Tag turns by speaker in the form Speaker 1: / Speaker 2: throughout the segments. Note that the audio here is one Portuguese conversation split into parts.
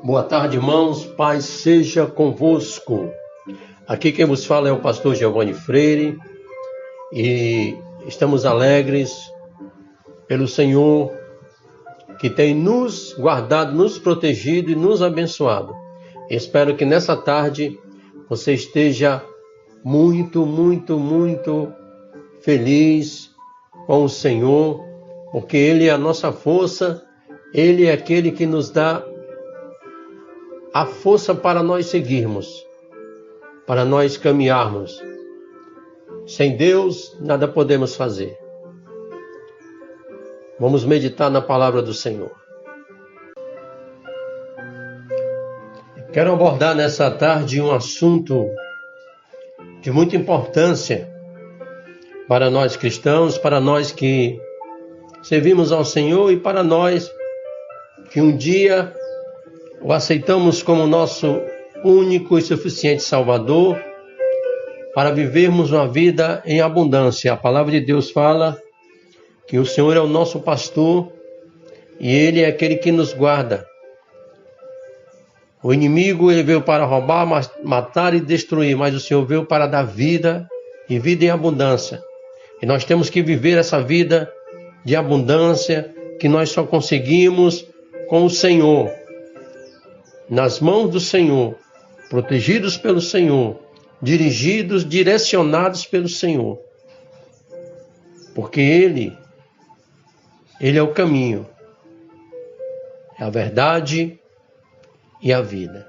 Speaker 1: Boa tarde, irmãos. Paz seja convosco. Aqui quem vos fala é o pastor Giovanni Freire e estamos alegres pelo Senhor que tem nos guardado, nos protegido e nos abençoado. Espero que nessa tarde você esteja muito feliz com o Senhor, porque Ele é a nossa força, Ele é aquele que nos dá a força para nós seguirmos, para nós caminharmos. Sem Deus, nada podemos fazer. Vamos meditar na palavra do Senhor. Quero abordar nessa tarde um assunto de muita importância para nós cristãos, para nós que servimos ao Senhor e para nós que um dia o aceitamos como nosso único e suficiente Salvador para vivermos uma vida em abundância. A palavra de Deus fala que o Senhor é o nosso pastor e Ele é aquele que nos guarda. O inimigo ele veio para roubar, matar e destruir, mas o Senhor veio para dar vida e vida em abundância. E nós temos que viver essa vida de abundância que nós só conseguimos com o Senhor. Nas mãos do Senhor, protegidos pelo Senhor, dirigidos, direcionados pelo Senhor. Porque Ele é o caminho, é a verdade e a vida.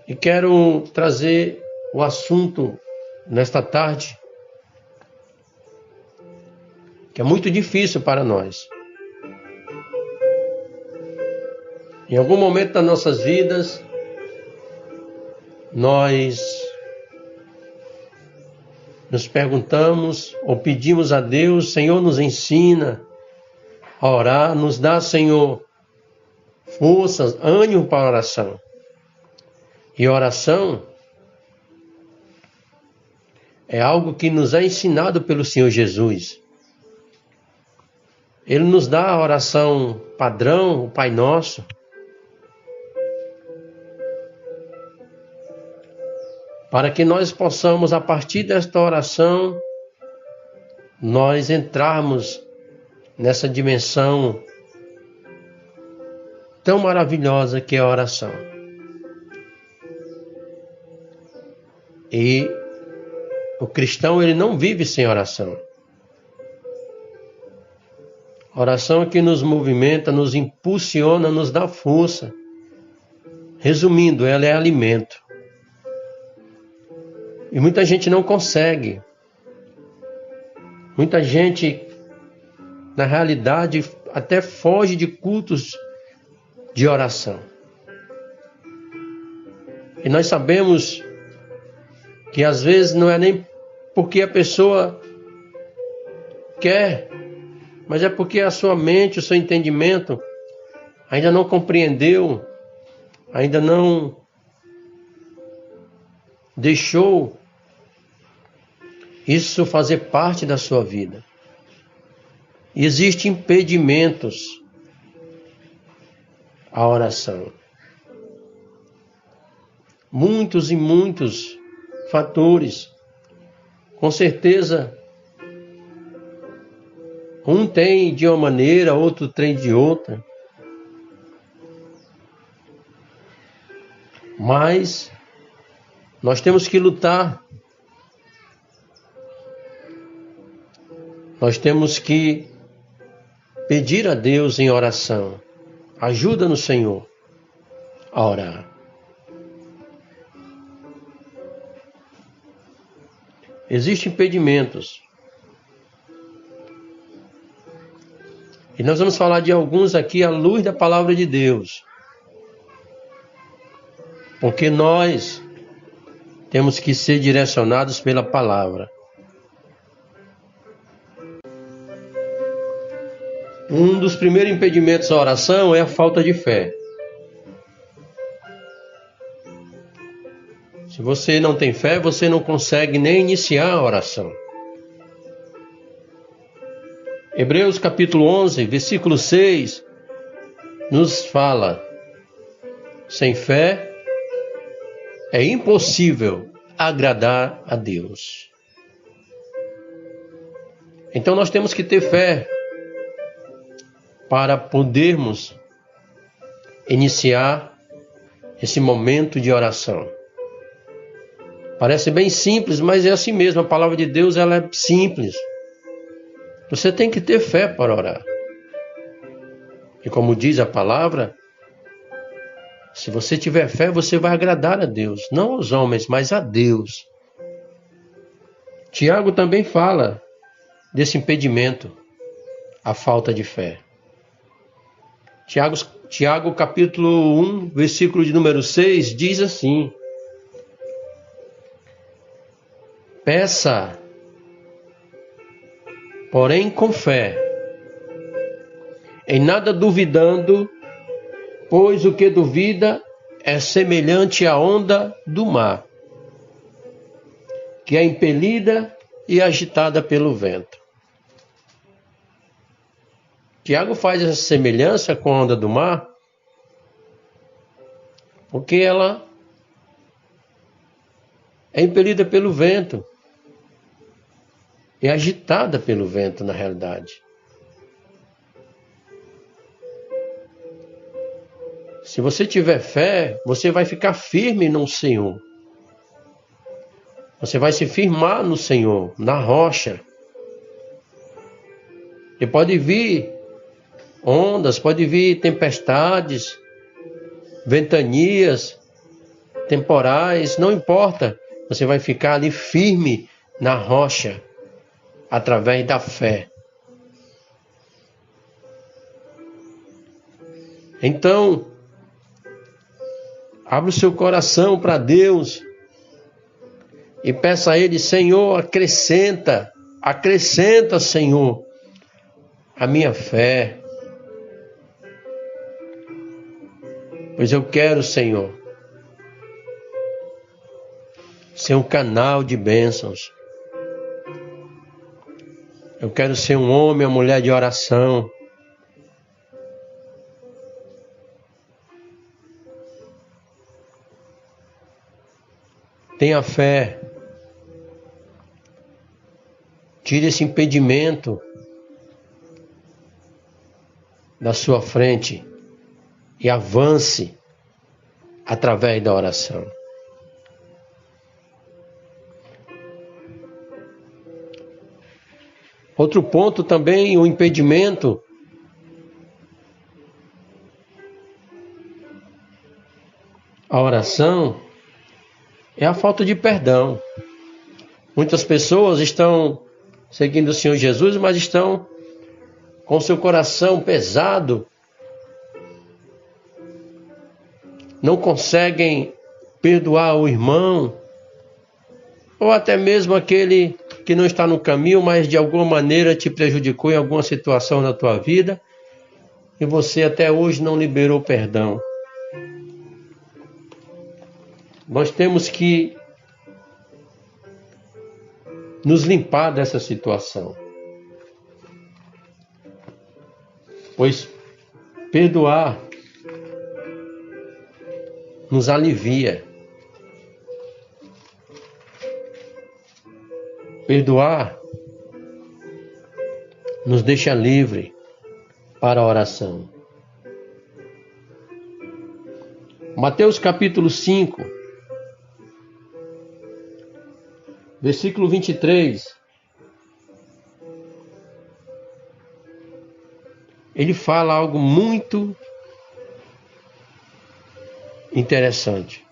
Speaker 1: E quero trazer o assunto nesta tarde, que é muito difícil para nós. Em algum momento das nossas vidas, nós nos perguntamos ou pedimos a Deus: Senhor, nos ensina a orar, nos dá, Senhor, forças, ânimo para a oração. E oração é algo que nos é ensinado pelo Senhor Jesus. Ele nos dá a oração padrão, o Pai Nosso. Para que nós possamos, a partir desta oração, nós entrarmos nessa dimensão tão maravilhosa que é a oração. E o cristão, ele não vive sem oração. A oração é que nos movimenta, nos impulsiona, nos dá força. Resumindo, ela é alimento. E muita gente não consegue. Muita gente, na realidade, até foge de cultos de oração. E nós sabemos que às vezes não é nem porque a pessoa quer, mas é porque a sua mente, o seu entendimento ainda não compreendeu, ainda não deixou isso fazer parte da sua vida. E existem impedimentos à oração. Muitos e muitos fatores. Com certeza, um tem de uma maneira, outro tem de outra. Mas nós temos que lutar. Nós temos que pedir a Deus em oração. Ajuda-nos, Senhor, a orar. Existem impedimentos. E nós vamos falar de alguns aqui à luz da palavra de Deus. Porque nós temos que ser direcionados pela palavra. Um dos primeiros impedimentos à oração é a falta de fé. Se você não tem fé, você não consegue nem iniciar a oração. Hebreus capítulo 11, versículo 6, nos fala: Sem fé é impossível agradar a Deus. Então nós temos que ter fé para podermos iniciar esse momento de oração. Parece bem simples, mas é assim mesmo. A palavra de Deus, ela é simples. Você tem que ter fé para orar. E como diz a palavra, se você tiver fé, você vai agradar a Deus. Não aos homens, mas a Deus. Tiago também fala desse impedimento, a falta de fé. Tiago capítulo 1, versículo de número 6, diz assim: peça, porém com fé, em nada duvidando, pois o que duvida é semelhante à onda do mar, que é impelida e agitada pelo vento. Tiago faz essa semelhança com a onda do mar, porque ela é impelida pelo vento, é agitada pelo vento na realidade. Se você tiver fé, você vai ficar firme no Senhor. Você vai se firmar no Senhor, na rocha. E pode vir ondas, pode vir tempestades, ventanias, temporais, não importa. Você vai ficar ali firme na rocha, através da fé. Então, abra o seu coração para Deus e peça a Ele: Senhor, acrescenta, Senhor, a minha fé. Pois eu quero, Senhor, ser um canal de bênçãos. Eu quero ser um homem, uma mulher de oração. Tenha fé. Tire esse impedimento da sua frente e avance através da oração. Outro ponto também, o impedimento à oração é a falta de perdão. Muitas pessoas estão seguindo o Senhor Jesus, mas estão com seu coração pesado, não conseguem perdoar o irmão, ou até mesmo aquele que não está no caminho, mas de alguma maneira te prejudicou em alguma situação na tua vida, e você até hoje não liberou perdão. Nós temos que nos limpar dessa situação, pois perdoar nos alivia. Perdoar nos deixa livre para a oração. Mateus capítulo 5, versículo 23. Ele fala algo muito interessante.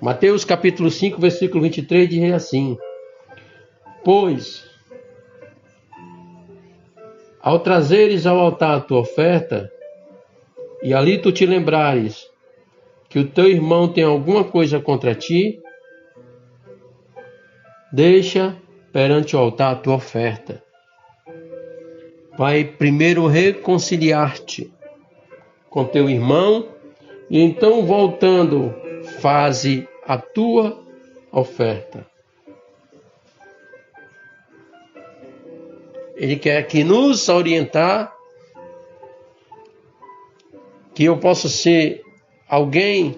Speaker 1: Mateus capítulo 5, versículo 23 diz assim: pois, ao trazeres ao altar a tua oferta, e ali tu te lembrares que o teu irmão tem alguma coisa contra ti, deixa perante o altar a tua oferta. Vai primeiro reconciliar-te com teu irmão, e então, voltando, faze a tua oferta. Ele quer aqui nos orientar que eu posso ser alguém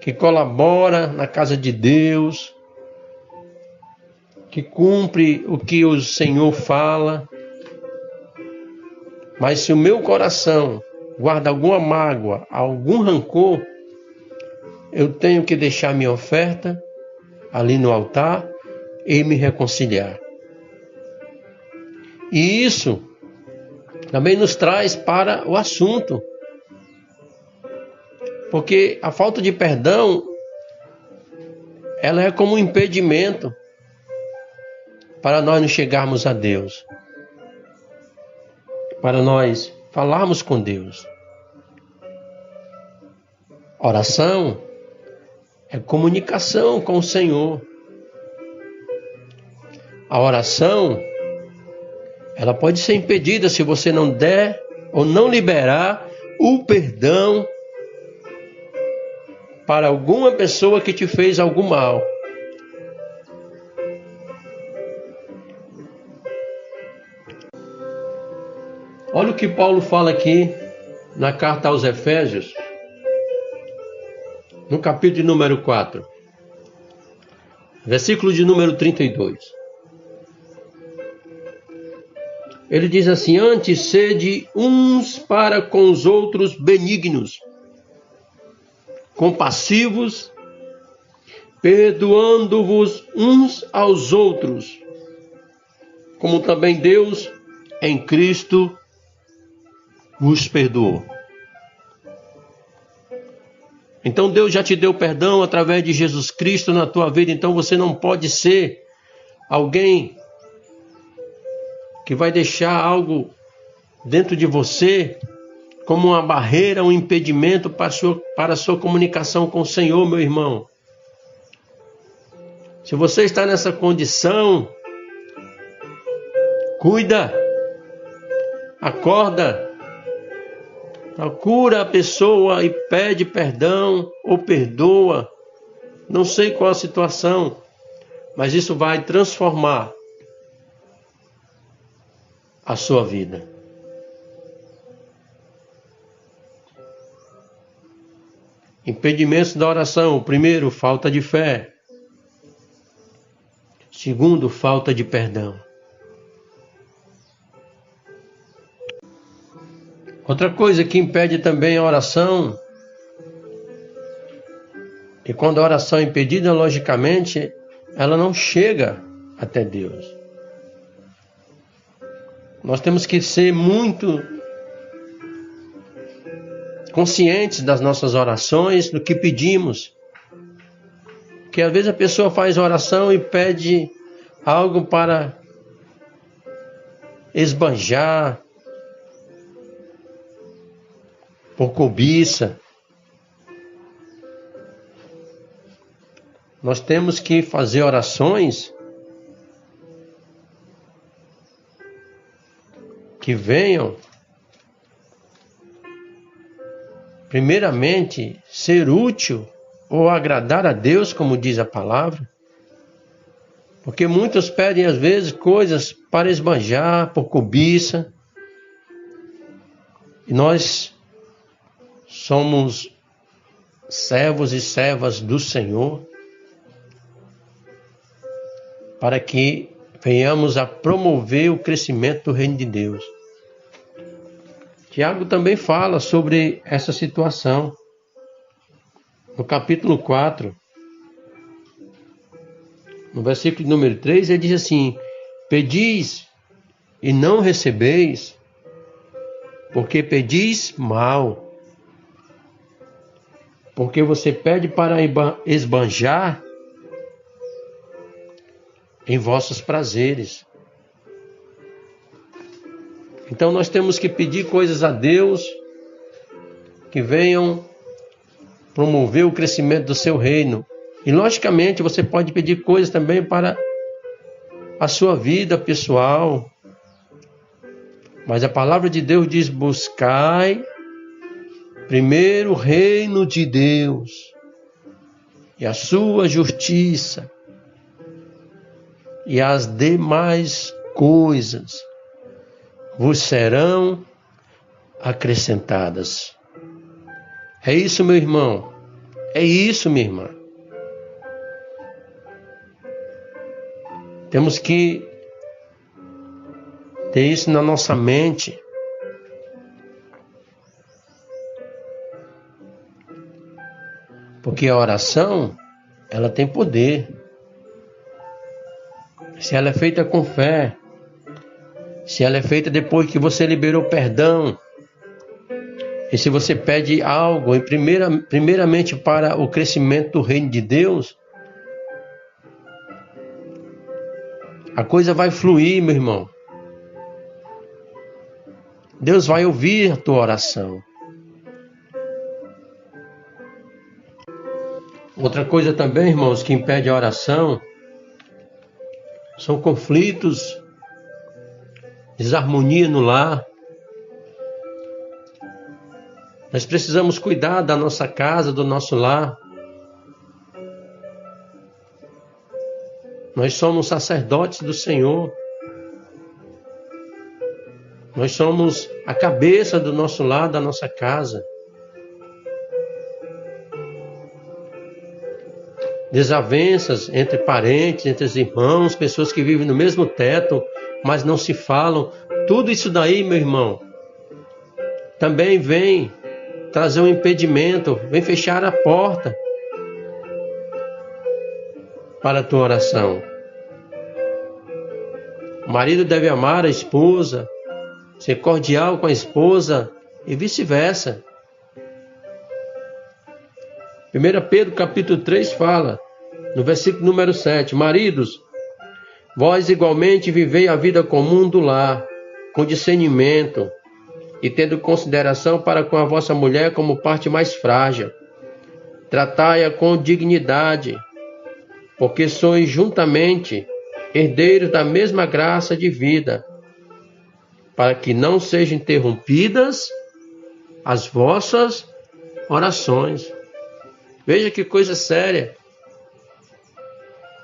Speaker 1: que colabora na casa de Deus, que cumpre o que o Senhor fala. Mas se o meu coração guarda alguma mágoa, algum rancor, eu tenho que deixar minha oferta ali no altar e me reconciliar. E isso também nos traz para o assunto. Porque a falta de perdão, ela é como um impedimento para nós não chegarmos a Deus. Para nós falarmos com Deus. Oração é comunicação com o Senhor. A oração, ela pode ser impedida se você não der ou não liberar o perdão para alguma pessoa que te fez algum mal. Olha o que Paulo fala aqui na carta aos Efésios, no capítulo de número 4, versículo de número 32. Ele diz assim: antes sede uns para com os outros benignos, compassivos, perdoando-vos uns aos outros, como também Deus em Cristo vos perdoou. Então Deus já te deu perdão através de Jesus Cristo na tua vida. Então você não pode ser alguém que vai deixar algo dentro de você como uma barreira, um impedimento para a sua comunicação com o Senhor, meu irmão. Se você está nessa condição, cuida, acorda, procura a pessoa e pede perdão ou perdoa. Não sei qual a situação, mas isso vai transformar a sua vida. Impedimentos da oração. Primeiro, falta de fé. Segundo, falta de perdão. Outra coisa que impede também a oração, e quando a oração é impedida, logicamente, ela não chega até Deus. Nós temos que ser muito conscientes das nossas orações, do que pedimos. Porque às vezes a pessoa faz oração e pede algo para esbanjar, por cobiça. Nós temos que fazer orações que venham, primeiramente, ser útil ou agradar a Deus, como diz a palavra. Porque muitos pedem, às vezes, coisas para esbanjar, por cobiça. E nós somos servos e servas do Senhor, para que venhamos a promover o crescimento do reino de Deus. Tiago também fala sobre essa situação. No capítulo 4, no versículo número 3, ele diz assim: pedis e não recebeis, porque pedis mal. Porque você pede para esbanjar em vossos prazeres. Então nós temos que pedir coisas a Deus que venham promover o crescimento do seu reino. E logicamente você pode pedir coisas também para a sua vida pessoal. Mas a palavra de Deus diz: buscai primeiro o reino de Deus e a sua justiça, e as demais coisas vos serão acrescentadas. É isso, meu irmão. É isso, minha irmã. Temos que ter isso na nossa mente. Porque a oração, ela tem poder. Se ela é feita com fé, se ela é feita depois que você liberou perdão, e se você pede algo, primeiramente para o crescimento do reino de Deus, a coisa vai fluir, meu irmão. Deus vai ouvir a tua oração. Outra coisa também, irmãos, que impede a oração são conflitos, desarmonia no lar. Nós precisamos cuidar da nossa casa, do nosso lar. Nós somos sacerdotes do Senhor. Nós somos a cabeça do nosso lar, da nossa casa. Desavenças entre parentes, entre os irmãos, pessoas que vivem no mesmo teto, mas não se falam. Tudo isso daí, meu irmão, também vem trazer um impedimento, vem fechar a porta para a tua oração. O marido deve amar a esposa, ser cordial com a esposa e vice-versa. 1 Pedro capítulo 3 fala, no versículo número 7, maridos, vós igualmente vivei a vida comum do lar, com discernimento, e tendo consideração para com a vossa mulher como parte mais frágil. Tratai-a com dignidade, porque sois juntamente herdeiros da mesma graça de vida, para que não sejam interrompidas as vossas orações. Veja que coisa séria.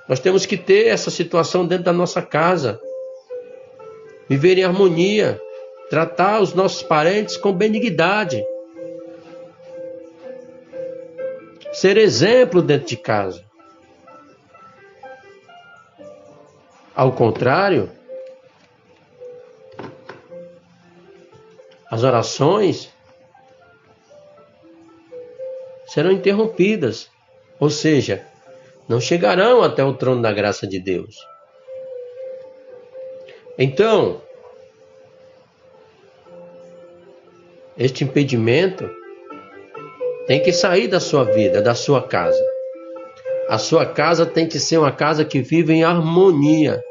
Speaker 1: Nós temos que ter essa situação dentro da nossa casa. Viver em harmonia. Tratar os nossos parentes com benignidade. Ser exemplo dentro de casa. Ao contrário, as orações serão interrompidas, ou seja, não chegarão até o trono da graça de Deus. Então, este impedimento tem que sair da sua vida, da sua casa. A sua casa tem que ser uma casa que vive em harmonia.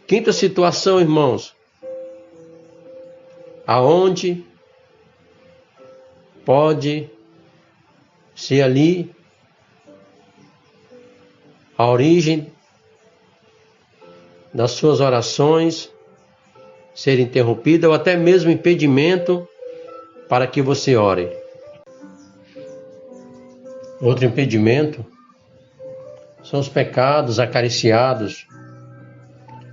Speaker 1: Quinta situação, irmãos, aonde pode ser ali a origem das suas orações ser interrompida ou até mesmo impedimento para que você ore. Outro impedimento são os pecados acariciados,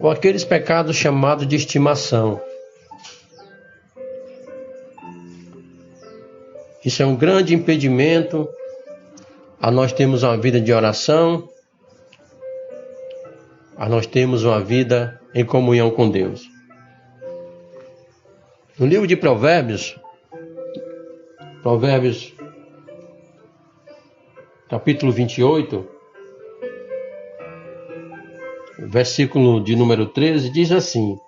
Speaker 1: ou aqueles pecados chamados de estimação. Isso é um grande impedimento a nós termos uma vida de oração, a nós termos uma vida em comunhão com Deus. No livro de Provérbios, capítulo 28, versículo de número 13, diz assim: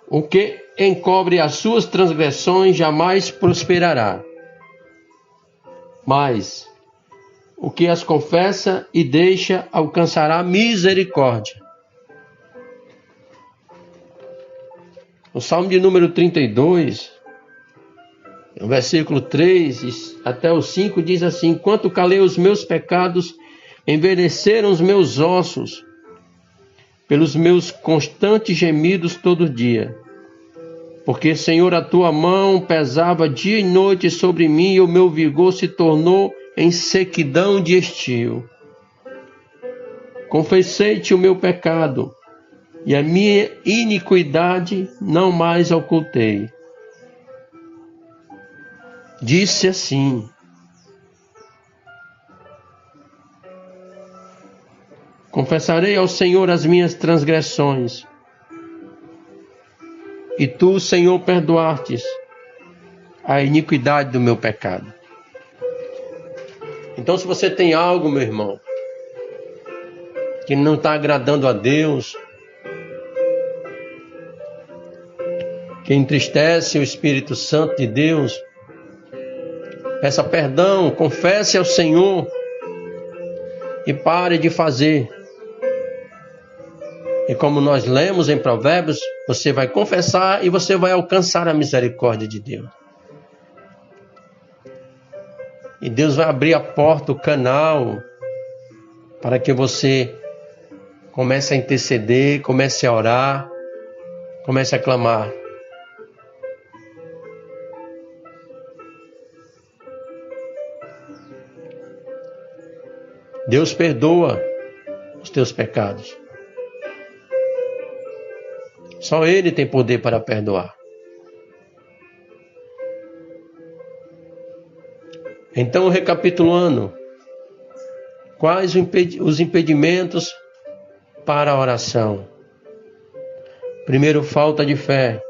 Speaker 1: o que encobre as suas transgressões jamais prosperará, mas o que as confessa e deixa alcançará misericórdia. O Salmo de número 32, no versículo 3 até o 5, diz assim: enquanto calei os meus pecados, envelheceram os meus ossos, pelos meus constantes gemidos todo dia. Porque, Senhor, a tua mão pesava dia e noite sobre mim, e o meu vigor se tornou em sequidão de estio. Confessei-te o meu pecado, e a minha iniquidade não mais ocultei. Disse assim: confessarei ao Senhor as minhas transgressões, e tu, Senhor, perdoastes a iniquidade do meu pecado. Então, se você tem algo, meu irmão, que não está agradando a Deus, que entristece o Espírito Santo de Deus, peça perdão, confesse ao Senhor e pare de fazer. E como nós lemos em Provérbios, você vai confessar e você vai alcançar a misericórdia de Deus. E Deus vai abrir a porta, o canal, para que você comece a interceder, comece a orar, comece a clamar. Deus perdoa os teus pecados. Só Ele tem poder para perdoar. Então, recapitulando, quais os impedimentos para a oração? Primeiro, falta de fé.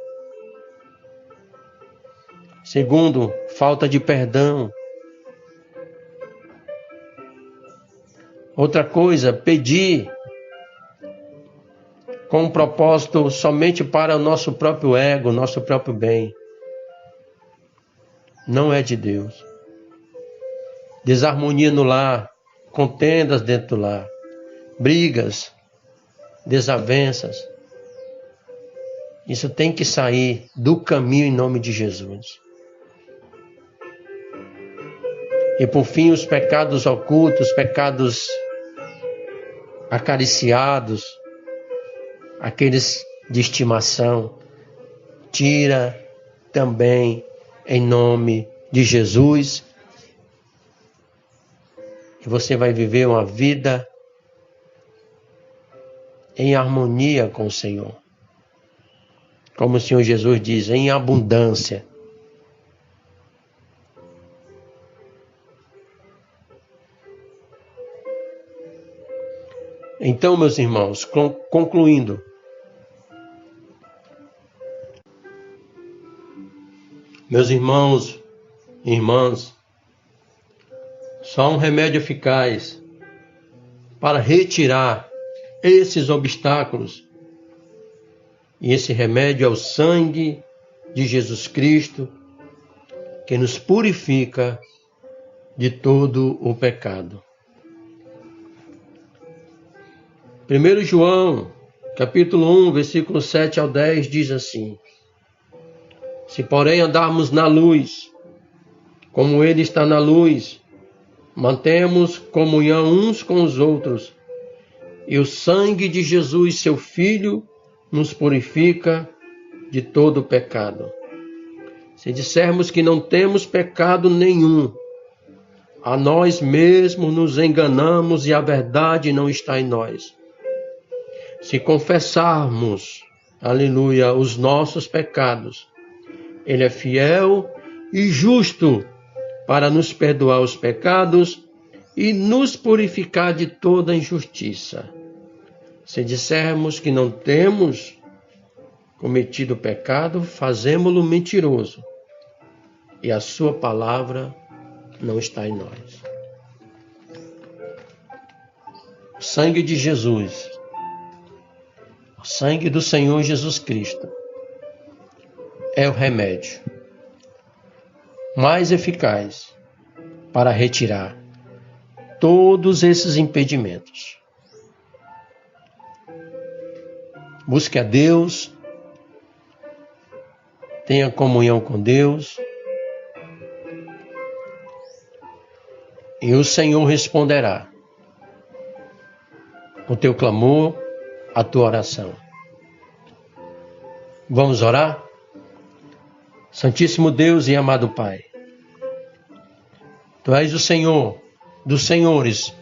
Speaker 1: Segundo, falta de perdão. Outra coisa, pedir com um propósito somente para o nosso próprio ego, nosso próprio bem. Não é de Deus. Desarmonia no lar, contendas dentro do lar, brigas, desavenças. Isso tem que sair do caminho em nome de Jesus. E por fim, os pecados ocultos, pecados acariciados, aqueles de estimação, tira também em nome de Jesus. E você vai viver uma vida em harmonia com o Senhor. Como o Senhor Jesus diz, em abundância. Então, meus irmãos, concluindo, meus irmãos e irmãs, só um remédio eficaz para retirar esses obstáculos. E esse remédio é o sangue de Jesus Cristo, que nos purifica de todo o pecado. 1 João, capítulo 1, versículo 7 ao 10, diz assim: se porém andarmos na luz, como Ele está na luz, mantemos comunhão uns com os outros, e o sangue de Jesus, seu Filho, nos purifica de todo pecado. Se dissermos que não temos pecado nenhum, a nós mesmos nos enganamos e a verdade não está em nós. Se confessarmos, aleluia, os nossos pecados, Ele é fiel e justo para nos perdoar os pecados e nos purificar de toda injustiça. Se dissermos que não temos cometido pecado, fazemo-lo mentiroso, e a sua palavra não está em nós. O sangue de Jesus, o sangue do Senhor Jesus Cristo, é o remédio mais eficaz para retirar todos esses impedimentos. Busque a Deus, tenha comunhão com Deus, e o Senhor responderá o teu clamor, a tua oração. Vamos orar? Santíssimo Deus e amado Pai, Tu és o Senhor dos senhores,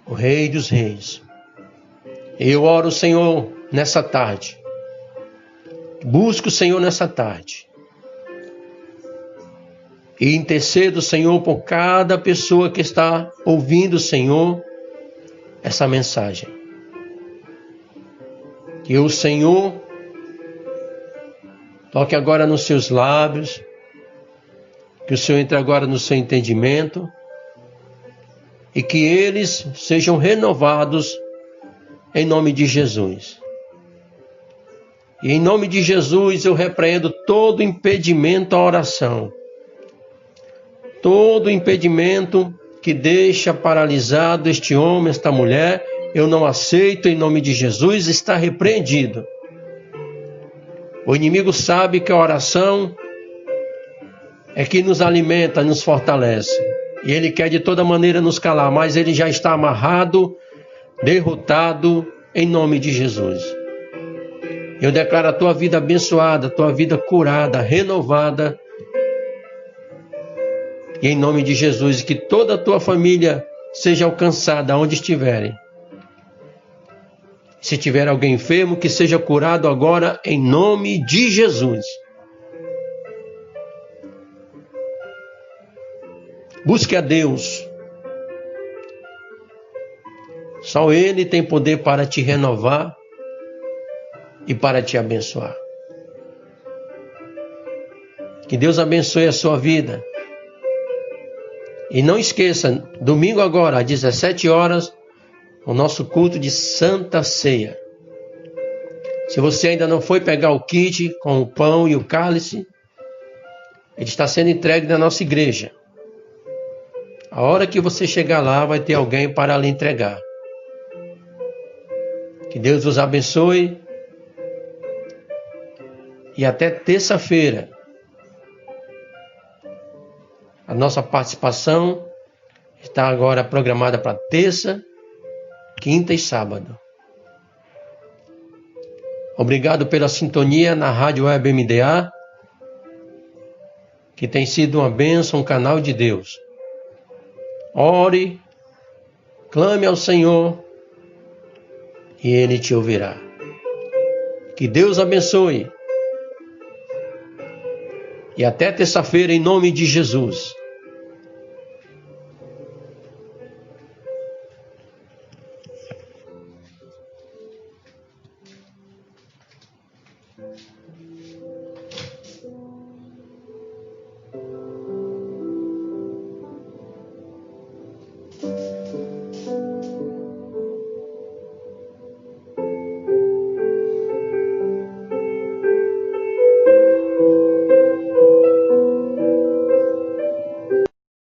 Speaker 1: o Rei dos reis, Eu oro, Senhor, nessa tarde. Busco o Senhor nessa tarde. E intercedo, Senhor, por cada pessoa que está ouvindo, Senhor, essa mensagem. Que o Senhor toque agora nos seus lábios. Que o Senhor entre agora no seu entendimento. E que eles sejam renovados em nome de Jesus. E em nome de Jesus eu repreendo todo impedimento à oração. Todo impedimento que deixa paralisado este homem, esta mulher, eu não aceito em nome de Jesus, está repreendido. O inimigo sabe que a oração é que nos alimenta, nos fortalece. E ele quer de toda maneira nos calar, mas ele já está amarrado, derrotado em nome de Jesus. Eu declaro a tua vida abençoada, a tua vida curada, renovada. E em nome de Jesus, que toda a tua família seja alcançada onde estiverem. Se tiver alguém enfermo, que seja curado agora em nome de Jesus. Busque a Deus. Só Ele tem poder para te renovar e para te abençoar. Que Deus abençoe a sua vida. E não esqueça, domingo agora, às 17 horas, o nosso culto de Santa Ceia. Se você ainda não foi pegar o kit com o pão e o cálice, ele está sendo entregue na nossa igreja. A hora que você chegar lá, vai ter alguém para lhe entregar. Que Deus os abençoe. E até terça-feira. A nossa participação está agora programada para terça, quinta e sábado. Obrigado pela sintonia na Rádio Web MDA, que tem sido uma bênção, um canal de Deus. Ore, clame ao Senhor e Ele te ouvirá. Que Deus abençoe. E até terça-feira, em nome de Jesus.